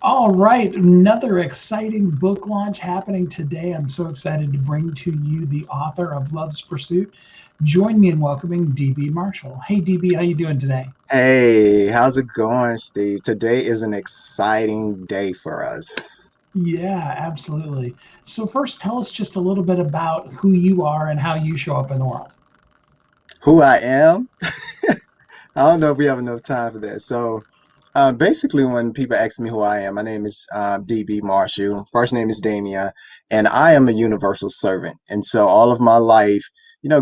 All right, another exciting book launch happening today. I'm so excited to bring to you the author of Love's Pursuit. Join me in welcoming DB Marshall. Hey DB, how you doing today? Hey, how's it going, Steve? Today is an exciting day for us. Yeah, absolutely. So first, tell us just a little bit about who you are and how you show up in the world. Who I am? I don't know if we have enough time for that. Basically, when people ask me who I am, my name is D.B. Marshall. First name is Damien, and I am a universal servant. And so, all of my life,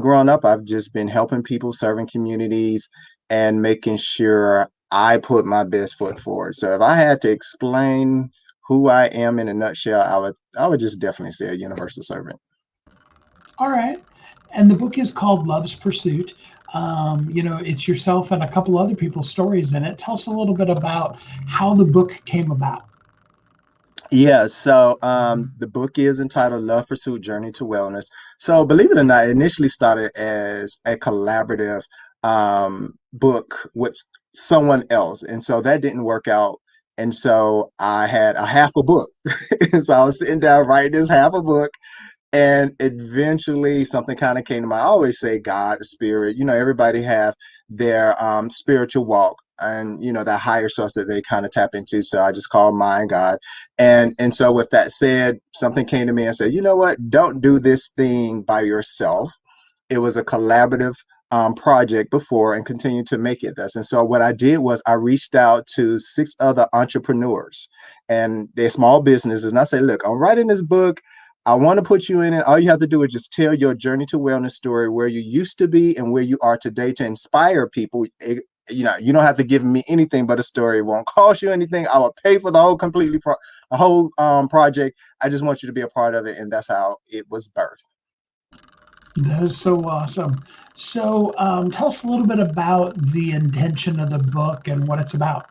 growing up, I've just been helping people, serving communities, and making sure I put my best foot forward. So, if I had to explain who I am in a nutshell, I would just definitely say a universal servant. All right. And the book is called Love's Pursuit. It's yourself and a couple other people's stories in it. Tell us a little bit about how the book came about. The book is entitled Love Pursuit Journey to Wellness. So believe it or not, it initially started as a collaborative book with someone else. And so that didn't work out. And so I had a half a book. And so I was sitting down writing this half a book. And eventually something kind of came to mind. I always say God, the spirit, everybody have their spiritual walk and that higher source that they kind of tap into. So I just call mine God. And so with that said, something came to me and said, you know what, don't do this thing by yourself. It was a collaborative project before and continue to make it this. And so what I did was I reached out to six other entrepreneurs and their small businesses. And I said, look, I'm writing this book. I want to put you in it. All you have to do is just tell your journey to wellness story, where you used to be and where you are today, to inspire people. You don't have to give me anything but a story. It won't cost you anything. I will pay for the whole a whole project. I just want you to be a part of it. And that's how it was birthed. That is so awesome. So, tell us a little bit about the intention of the book and what it's about.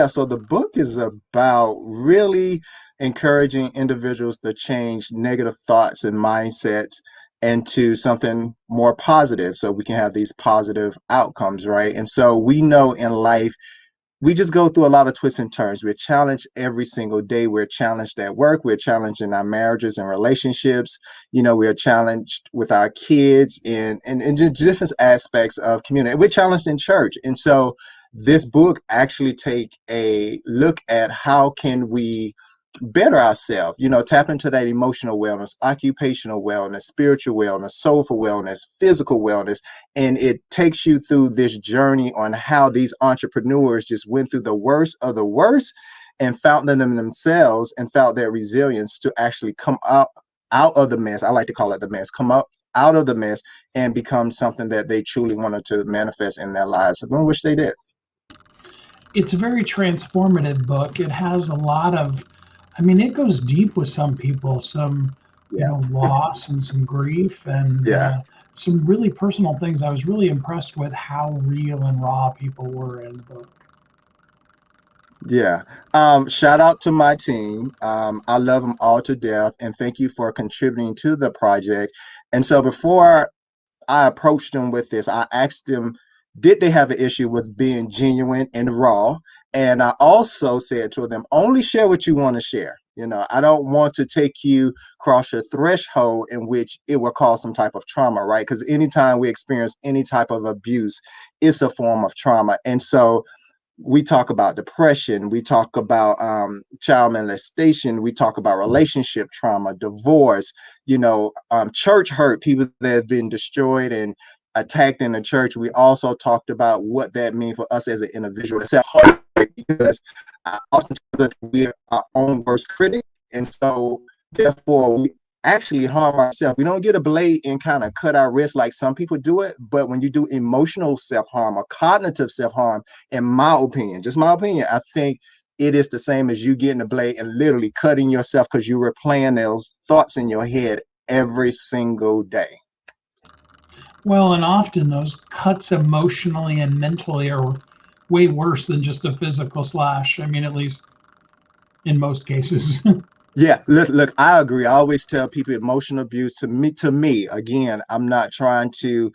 So the book is about really encouraging individuals to change negative thoughts and mindsets into something more positive so we can have these positive outcomes, right? And so we know in life we just go through a lot of twists and turns. We're challenged every single day. We're challenged at work. We're challenged in our marriages and relationships. We're challenged with our kids in just different aspects of community. We're challenged in church. And so this book actually take a look at how can we better ourselves, tap into that emotional wellness, occupational wellness, spiritual wellness, soulful wellness, physical wellness. And it takes you through this journey on how these entrepreneurs just went through the worst of the worst and found them themselves and found their resilience to actually come out of the mess. I like to call it the mess, come up out of the mess and become something that they truly wanted to manifest in their lives. I wish they did. It's a very transformative book. It has a lot of, it goes deep with some people, some, Yeah. loss and some grief and Yeah. some really personal things. I was really impressed with how real and raw people were in the book. Yeah. Shout out to my team. I love them all to death, and thank you for contributing to the project. And so before I approached them with this, I asked them, did they have an issue with being genuine and raw? And I also said to them, only share what you want to share. I don't want to take you across your threshold in which it will cause some type of trauma, right? Because anytime we experience any type of abuse, it's a form of trauma. And so we talk about depression, we talk about child molestation, we talk about relationship trauma, divorce, church hurt, people that have been destroyed and attacked in the church. We also talked about what that means for us as an individual, because oftentimes we are our own worst critic, and so therefore we actually harm ourselves. We don't get a blade and kind of cut our wrist like some people do it, but when you do emotional self-harm or cognitive self-harm, in my opinion, just my opinion, I think it is the same as you getting a blade and literally cutting yourself because you were playing those thoughts in your head every single day. Well, and often those cuts emotionally and mentally are way worse than just a physical slash. At least in most cases. Yeah, look, I agree. I always tell people emotional abuse to me, again, I'm not trying to,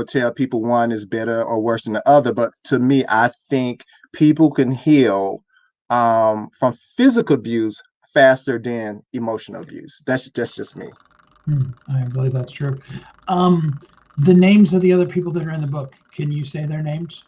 tell people one is better or worse than the other, but to me, I think people can heal from physical abuse faster than emotional abuse. That's just me. I believe that's true. Um, the names of the other people that are in the book, can you say their names?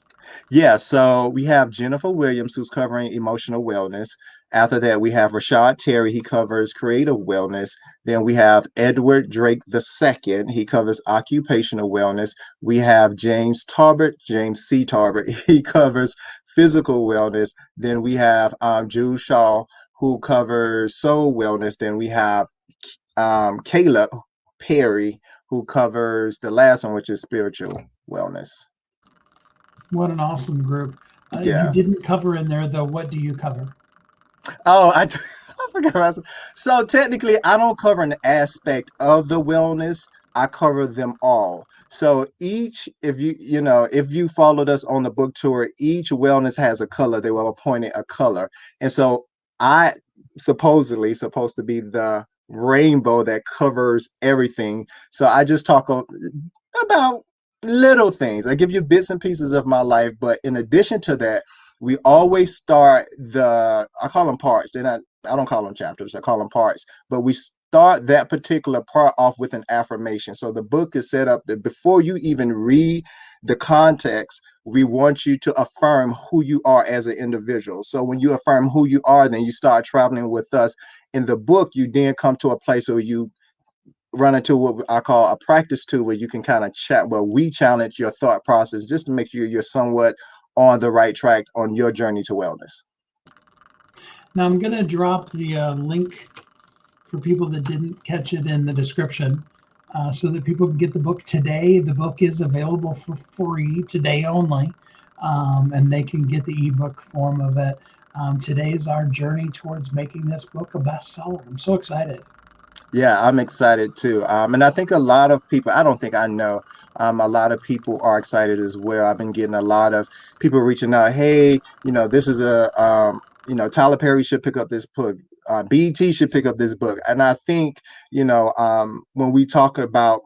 Yeah, so we have Jennifer Williams, who's covering emotional wellness. After that, we have Rashad Terry. He covers creative wellness. Then we have Edward Drake II. He covers occupational wellness. We have James Tarbert, James C. Tarbert. He covers physical wellness. Then we have Jude Shaw, who covers soul wellness. Then we have Caleb Perry, who covers the last one, which is spiritual wellness. What an awesome group. You Yeah. didn't cover in there, though. What do you cover? Oh, I forgot about some. So technically, I don't cover an aspect of the wellness. I cover them all. So each, if you followed us on the book tour, each wellness has a color. They will appoint it a color, and so I supposedly supposed to be the rainbow that covers everything. So I just talk about little things. I give you bits and pieces of my life, but in addition to that, we always start I call them parts. They're not, I don't call them chapters, I call them parts. But we start that particular part off with an affirmation. So the book is set up that before you even read the context, we want you to affirm who you are as an individual. So when you affirm who you are, then you start traveling with us. In the book, you then come to a place where you run into what I call a practice tool where you can kind of chat, where we challenge your thought process just to make sure you're somewhat on the right track on your journey to wellness. Now, I'm going to drop the link for people that didn't catch it in the description so that people can get the book today. The book is available for free today only, and they can get the ebook form of it. Today is our journey towards making this book a bestseller. I'm so excited. Yeah, I'm excited too. And I think a lot of people, I don't think I know, a lot of people are excited as well. I've been getting a lot of people reaching out, hey, this is Tyler Perry should pick up this book. BET should pick up this book. And I think, when we talk about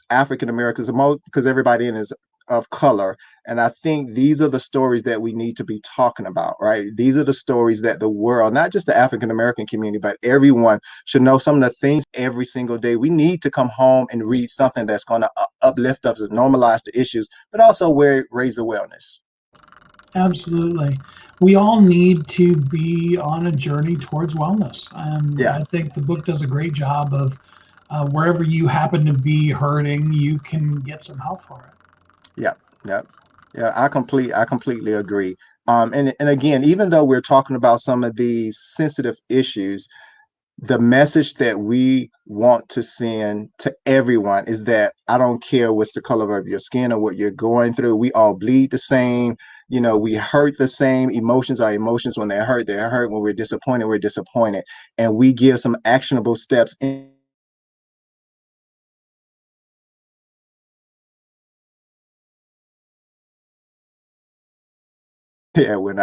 African Americans, because everybody in is of color. And I think these are the stories that we need to be talking about, right? These are the stories that the world, not just the African American community, but everyone should know some of the things every single day. We need to come home and read something that's going to uplift us and normalize the issues, but also raise awareness. Absolutely. We all need to be on a journey towards wellness. And Yeah, I think the book does a great job of wherever you happen to be hurting, you can get some help for it. yeah, yeah, yeah. I completely agree. And again, even though we're talking about some of these sensitive issues, the message that we want to send to everyone is that I don't care what's the color of your skin or what you're going through. We all bleed the same. We hurt the same. Emotions are emotions. When they're hurt, they're hurt. When we're disappointed, we're disappointed. And we give some actionable steps in there when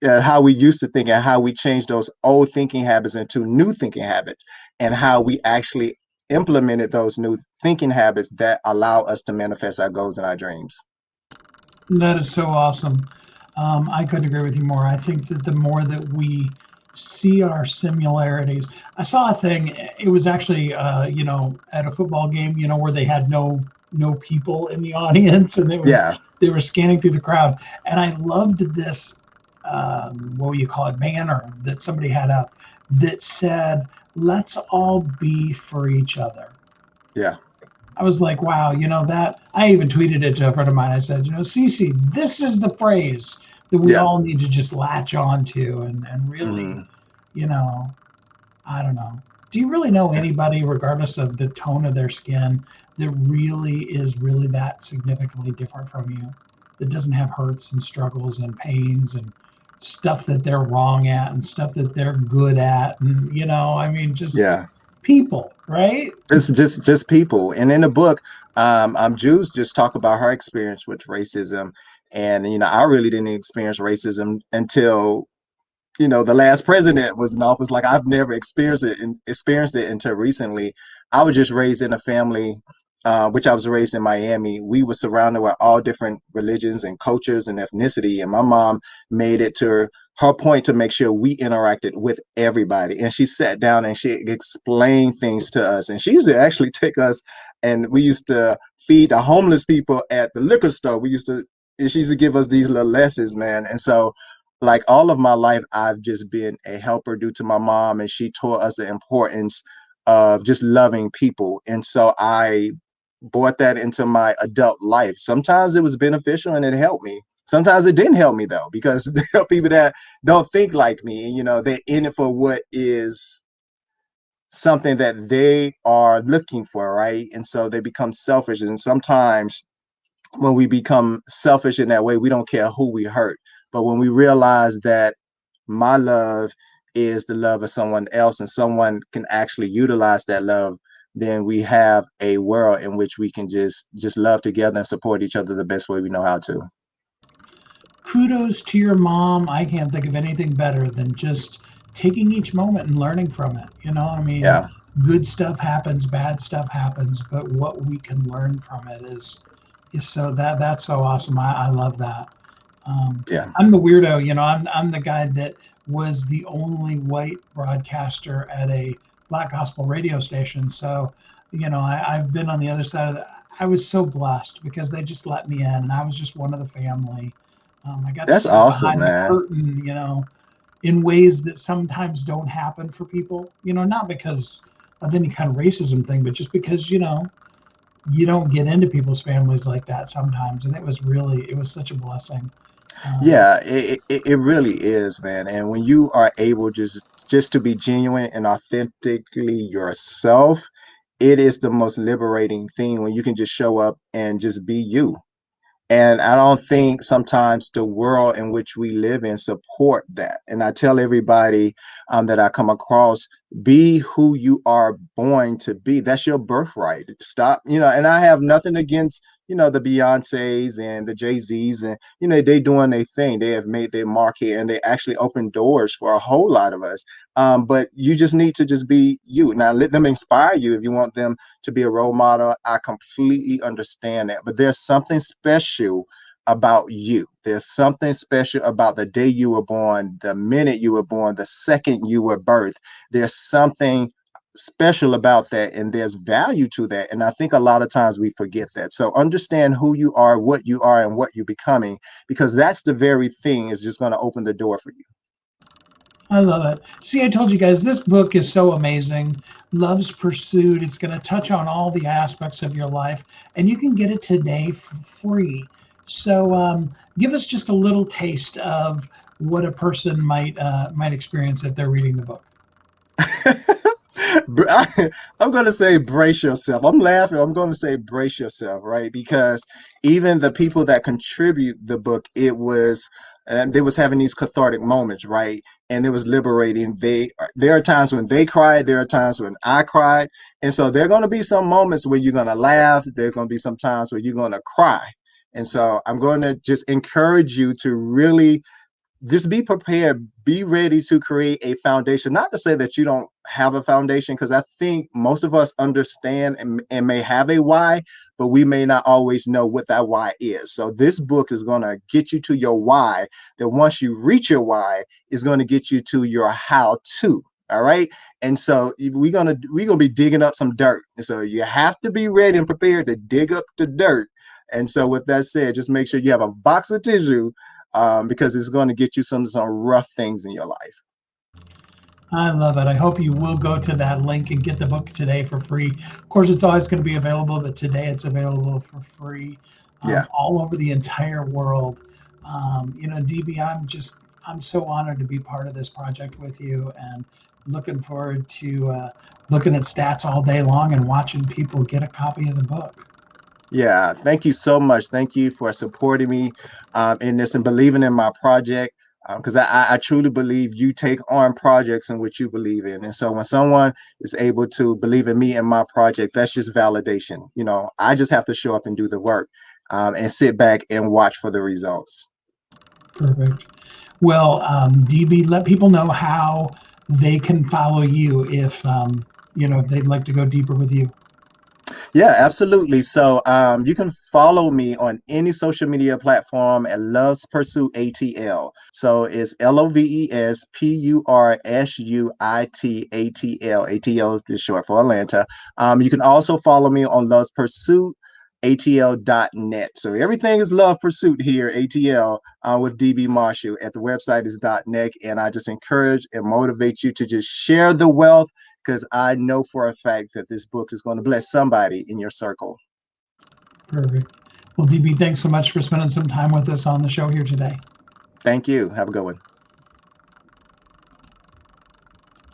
how we used to think and how we change those old thinking habits into new thinking habits and how we actually implemented those new thinking habits that allow us to manifest our goals and our dreams. That is so awesome. I couldn't agree with you more. I think that the more that we see our similarities, I saw a thing. It was actually, at a football game, where they had no people in the audience, and Yeah, they were scanning through the crowd, and I loved this. What would you call it? Banner that somebody had up that said, "Let's all be for each other." yeah, I was like, wow, that I even tweeted it to a friend of mine. I said, Cece, this is the phrase that we yeah. all need to just latch on to and really, Mhm. you know, I don't know. Do you really know anybody, regardless of the tone of their skin, that really is really that significantly different from you? That doesn't have hurts and struggles and pains and stuff that they're wrong at and stuff that they're good at. And, I mean, just Yeah. people, right? It's just people. And in the book, Jews just talk about her experience with racism. And I really didn't experience racism until the last president was in office. Like I've never experienced it until recently. I was just raised in a family, which I was raised in Miami. We were surrounded by all different religions and cultures and ethnicity, and my mom made it to her point to make sure we interacted with everybody. And she sat down and she explained things to us. And she used to actually take us, and we used to feed the homeless people at the liquor store. She used to give us these little lessons, man. And so like all of my life, I've just been a helper due to my mom, and she taught us the importance of just loving people. And so I brought that into my adult life. Sometimes it was beneficial and it helped me. Sometimes it didn't help me though, because there are people that don't think like me, and they're in it for what is something that they are looking for, right? And so they become selfish. And sometimes when we become selfish in that way, we don't care who we hurt. But when we realize that my love is the love of someone else and someone can actually utilize that love, then we have a world in which we can just love together and support each other the best way we know how to. Kudos to your mom. I can't think of anything better than just taking each moment and learning from it. I mean, Yeah, good stuff happens, bad stuff happens, but what we can learn from it is that's so awesome. I love that. Um, yeah. I'm the weirdo. I'm the guy that was the only white broadcaster at a black gospel radio station. So, I've been on the other side of the. I was so blessed because they just let me in, and I was just one of the family. I got to That's see awesome, behind the man. curtain, in ways that sometimes don't happen for people. Not because of any kind of racism thing, but just because you don't get into people's families like that sometimes, and it was such a blessing. Um, Yeah, it really is, man. And when you are able just to be genuine and authentically yourself, it is the most liberating thing when you can just show up and just be you. And I don't think sometimes the world in which we live in support that. And I tell everybody that I come across, be who you are born to be. That's your birthright. Stop, and I have nothing against, the Beyoncés and the Jay-Z's, and, they doing their thing. They have made their mark here and they actually open doors for a whole lot of us. But you just need to just be you. Now let them inspire you if you want them to be a role model. I completely understand that. But there's something special about you. There's something special about the day you were born, the minute you were born, the second you were birthed. There's something special about that, and there's value to that. And I think a lot of times we forget that. So understand who you are, and what you're becoming, because that's the very thing is just going to open the door for you. I love it. See, I told you guys this book is so amazing. Love's Pursuit. It's going to touch on all the aspects of your life, and you can get it today for free. So, give us just a little taste of what a person might experience if they're reading the book. I'm going to say brace yourself. I'm laughing. I'm going to say brace yourself, right? Because even the people that contribute the book, and they was having these cathartic moments, right? And it was liberating. There are times when they cried. There are times when I cried. And so there are going to be some moments where you're going to laugh. There's going to be some times where you're going to cry. And so I'm going to just encourage you to really just be prepared, be ready to create a foundation. Not to say that you don't have a foundation, because I think most of us understand and may have a why, but we may not always know what that why is. So this book is going to get you to your why, that once you reach your why, is going to get you to your how to. All right. And so we're gonna be digging up some dirt. And so you have to be ready and prepared to dig up the dirt. And so with that said, just make sure you have a box of tissue, because it's going to get you some rough things in your life. I love it. I hope you will go to that link and get the book today for free. Of course, it's always going to be available, but today it's available for free Yeah. all over the entire world. DB, I'm so honored to be part of this project with you, and looking forward to looking at stats all day long and watching people get a copy of the book. Yeah, thank you so much. Thank you for supporting me in this and believing in my project. Because I truly believe you take on projects in which you believe in. And so when someone is able to believe in me and my project, that's just validation. I just have to show up and do the work, and sit back and watch for the results. Perfect. Well, DB, let people know how they can follow you if if they'd like to go deeper with you. Yeah, absolutely. So you can follow me on any social media platform at Loves Pursuit ATL. So it's LOVESPURSUITATL. ATL is short for Atlanta. You can also follow me on Loves Pursuit ATL.net. So everything is Love Pursuit here, ATL, with DB Marshall. At the website is .net, and I just encourage and motivate you to just share the wealth, because I know for a fact that this book is going to bless somebody in your circle. Perfect. Well, DB, thanks so much for spending some time with us on the show here today. Thank you. Have a good one.